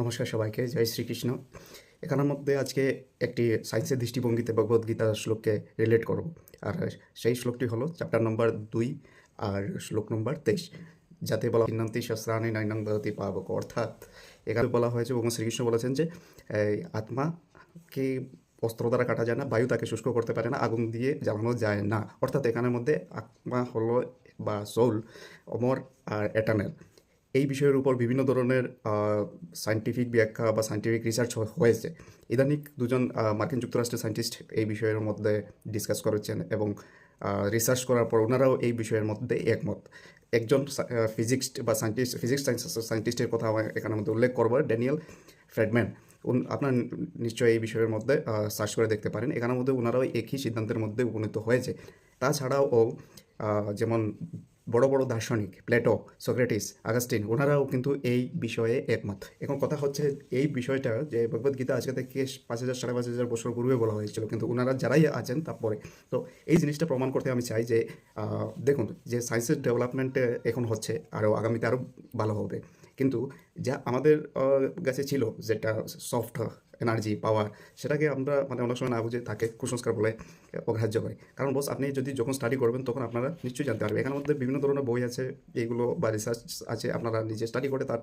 নমস্কার সবাইকে, জয় শ্রীকৃষ্ণ। এখানের মধ্যে আজকে একটি সায়েন্সের দৃষ্টিভঙ্গিতে ভগবদ্গীতার শ্লোককে রিলেট করব। আর সেই শ্লোকটি হলো চ্যাপ্টার নম্বর 2 আর শ্লোক নম্বর 23, যাতে বলা চিন্নন্তি শস্ত্রাণি নৈনং দহতি পাবক। অর্থাৎ এখানে বলা হয়েছে, ভগবান শ্রীকৃষ্ণ বলেছেন যে এই আত্মাকে অস্ত্র দ্বারা কাটা যায় না, বায়ু তাকে শুষ্ক করতে পারে না, আগুন দিয়ে জ্বালানো যায় না। অর্থাৎ এখানের মধ্যে আত্মা হলো বা সোল অমর আর এটার্নাল। এই বিষয়ের উপর বিভিন্ন ধরনের সায়েন্টিফিক ব্যাখ্যা বা সায়েন্টিফিক রিসার্চ হয়েছে। ইদানিং দুজন মার্কিন যুক্তরাষ্ট্রের সায়েন্টিস্ট এই বিষয়ের মধ্যে ডিসকাস করেছেন এবং রিসার্চ করার পর ওনারাও এই বিষয়ের মধ্যে একমত। একজন ফিজিক্স বা ফিজিক্স সায়েন্টিস্টের কথা আমার এখানের মধ্যে উল্লেখ করবো, ড্যানিয়েল ফ্রেডম্যান। আপনার নিশ্চয়ই এই বিষয়ের মধ্যে সার্চ করে দেখতে পারেন। এখানের মধ্যে ওনারাও একই সিদ্ধান্তের মধ্যে উপনীত হয়েছে। তাছাড়াও যেমন বড় বড় দার্শনিক প্লেটো, সক্রেটিস, আগাস্টিন, ওনারাও কিন্তু এই বিষয়ে একমত। এখন কথা হচ্ছে এই বিষয়টা যে ভগবদ্গীতা আজকে থেকে 5,000 5,500 বছর পূর্বে বলা হয়েছিল, কিন্তু ওনারা যারাই আছেন তারপরে। তো এই জিনিসটা প্রমাণ করতে আমি চাই যে দেখুন, যে সায়েন্সের ডেভেলপমেন্টে এখন হচ্ছে, আরও আগামীতে আরও ভালো হবে। কিন্তু যা আমাদের কাছে ছিল, যেটা সফট এনার্জি পাওয়ার, সেটাকে আমরা অনেক সময় না বুঝে তাকে কুসংস্কার বলে অগ্রাহ্য করে। কারণ বস, আপনি যখন স্টাডি করবেন তখন আপনারা নিশ্চয়ই জানতে পারবেন। এখানের মধ্যে বিভিন্ন ধরনের বই আছে, এইগুলো বা রিসার্চ আছে, আপনারা নিজে স্টাডি করে তারপর